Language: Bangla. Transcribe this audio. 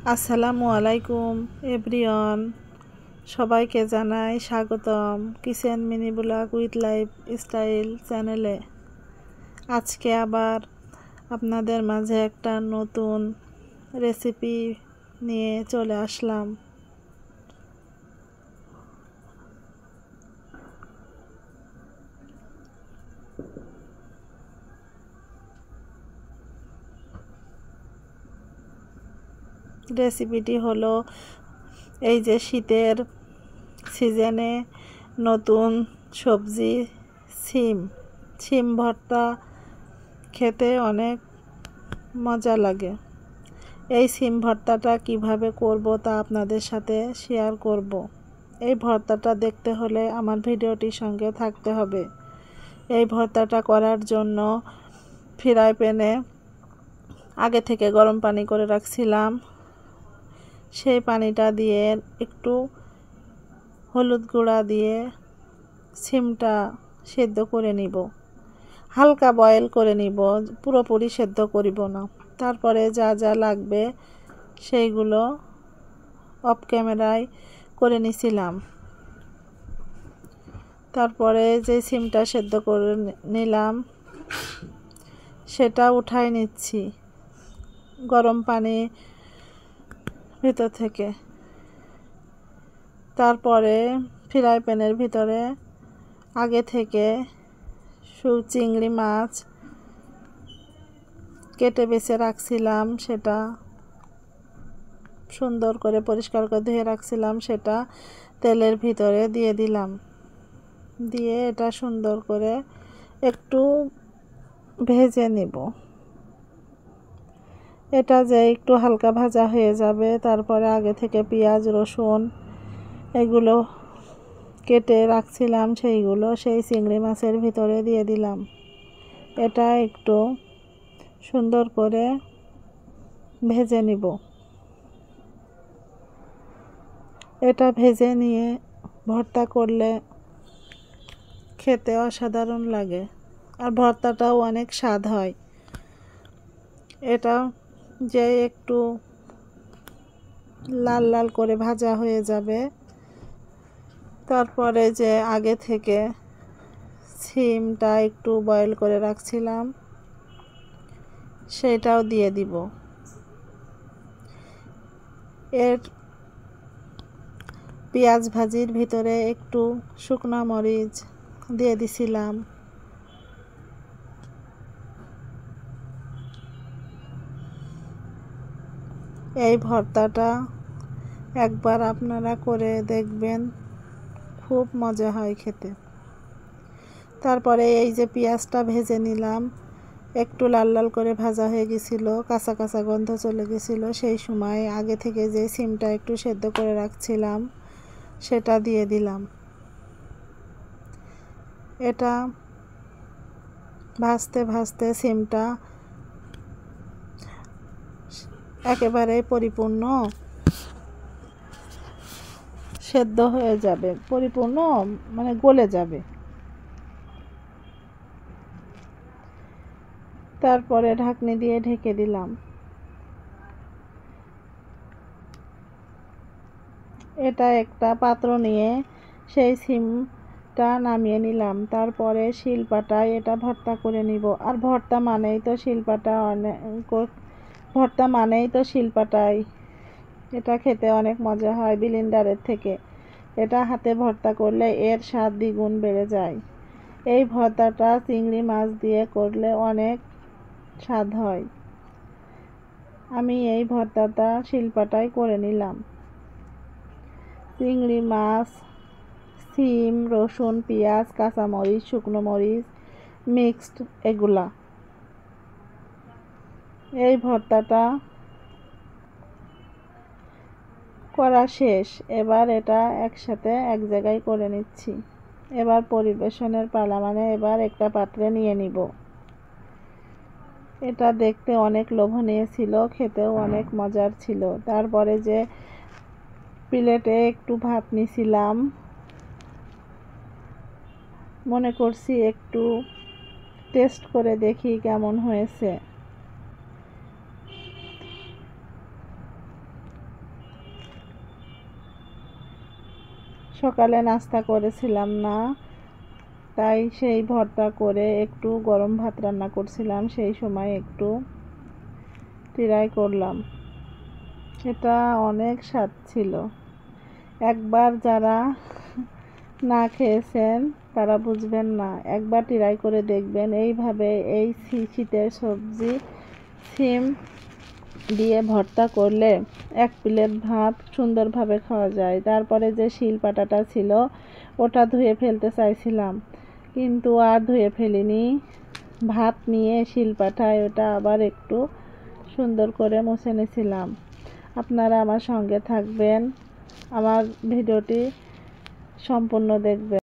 আসসালামু আলাইকুম এভরিওয়ান, সবাইকে জানাই স্বাগতম kitchen mini blog with life style চ্যানেলে। আজকে আবার আপনাদের মাঝে একটা নতুন রেসিপি নিয়ে চলে আসলাম। রেসিপিটি হলো এই যে শীতের সিজনে নতুন সবজি সিম ভর্তা খেতে অনেক মজা লাগে। এই সিম ভর্তাটা কিভাবে করব তা আপনাদের সাথে শেয়ার করব। এই ভর্তাটা দেখতে হলে আমার ভিডিওটির সঙ্গে থাকতে হবে। এই ভর্তাটা করার জন্য ফ্রাই প্যানে আগে থেকে গরম পানি করে রাখছিলাম। সেই পানিটা দিয়ে একটু হলুদ গুঁড়া দিয়ে সিমটা সেদ্ধ করে নিব, হালকা বয়েল করে নিব, পুরোপুরি সেদ্ধ করিব না। তারপরে যা যা লাগবে সেইগুলো অফ ক্যামেরায় করে নিছিলাম। তারপরে যে সিমটা সেদ্ধ করে নিলাম সেটা উঠাই নিচ্ছি গরম পানি ভিতর থেকে। তারপরে ফ্রাই প্যানের ভিতরে আগে থেকে চিংড়ি মাছ কেটে বেছে রাখছিলাম, সেটা সুন্দর করে পরিষ্কার করে ধুয়ে রাখছিলাম, সেটা তেলের ভিতরে দিয়ে দিলাম। দিয়ে এটা সুন্দর করে একটু ভেজে নিব। এটা যে একটু হালকা ভাজা হয়ে যাবে, তারপরে আগে থেকে পেঁয়াজ রসুন এগুলো কেটে রাখছিলাম সেইগুলো সেই চিংড়ি মাছের ভিতরে দিয়ে দিলাম। এটা একটু সুন্দর করে ভেজে নিব। এটা ভেজে নিয়ে ভর্তা করলে খেতে অসাধারণ লাগে, আর ভর্তাটাও অনেক স্বাদ হয়। এটা যে একটু লাল লাল করে ভাজা হয়ে যাবে, তারপরে যে আগে থেকে সিমটা একটু বয়েল করে রাখছিলাম সেটাও দিয়ে দিব। এর পেঁয়াজ ভাজির ভিতরে একটু শুকনো মরিচ দিয়ে দিছিলাম। এই ভর্তাটা একবার আপনারা করে দেখবেন, খুব মজা হয় খেতে। তারপরে এই যে পেঁয়াজটা ভেজে নিলাম, একটু লাল লাল করে ভাজা হয়ে গেছিল, কাঁচা কাঁচা গন্ধ চলে গেছিল, সেই সময় আগে থেকে যে সিমটা একটু সেদ্ধ করে রাখছিলাম সেটা দিয়ে দিলাম। এটা ভাজতে ভাজতে সিমটা একেবারে পরিপূর্ণ সেদ্ধ হয়ে যাবে, পরিপূর্ণ মানে গলে যাবে। তারপরে ঢাকনি দিয়ে ঢেকে দিলাম। এটা একটা পাত্র নিয়ে সেই সিমটা নামিয়ে নিলাম। তারপরে শিলপাটায় এটা ভর্তা করে নিব। আর ভর্তা মানেই তো শিলপাটায় এটা খেতে অনেক মজা হয় ব্লেন্ডারের থেকে। এটা হাতে ভর্তা করলে এর স্বাদ দ্বিগুণ বেড়ে যায়। এই ভর্তাটা চিংড়ি মাছ দিয়ে করলে অনেক স্বাদ হয়। আমি এই ভর্তাটা শিলপাটায় করে নিলাম। চিংড়ি মাছ, সিম, রসুন, পেঁয়াজ, কাঁচামরিচ, শুকনো মরিচ মিক্সড এগুলা। এই ভর্তাটা করা শেষ। এবার এটা একসাথে এক জায়গায় করে নিচ্ছি। এবার পরিবেশনের পালা, মানে এবার একটা পাত্রে নিয়ে নিব। এটা দেখতে অনেক লোভনীয় ছিল, খেতেও অনেক মজার ছিল। তারপরে যে প্লেটে একটু ভাত নিছিলাম, মনে করছি একটু টেস্ট করে দেখি কেমন হয়েছে। সকালে নাস্তা করেছিলাম না, তাই সেই ভর্তা করে একটু গরম ভাত রান্না করছিলাম, সেই সময় একটু ট্রাই করলাম। এটা অনেক স্বাদ ছিল। একবার যারা না খেয়েছেন তারা বুঝবেন না, একবার ট্রাই করে দেখবেন। এইভাবে এই শীতের সবজি সিম দিয়ে ভর্তা করলে এক প্লেট ভাত সুন্দরভাবে খাওয়া যায়। তারপরে যে শিলপাটাটা ছিল ওটা ধুয়ে ফেলতে চাইছিলাম, কিন্তু আর ধুয়ে ফেলিনি। ভাত নিয়ে শিলপাটায় ওটা আবার একটু সুন্দর করে মুছে নিয়েছিলাম। আপনারা আমার সঙ্গে থাকবেন, আমার ভিডিওটি সম্পূর্ণ দেখবেন।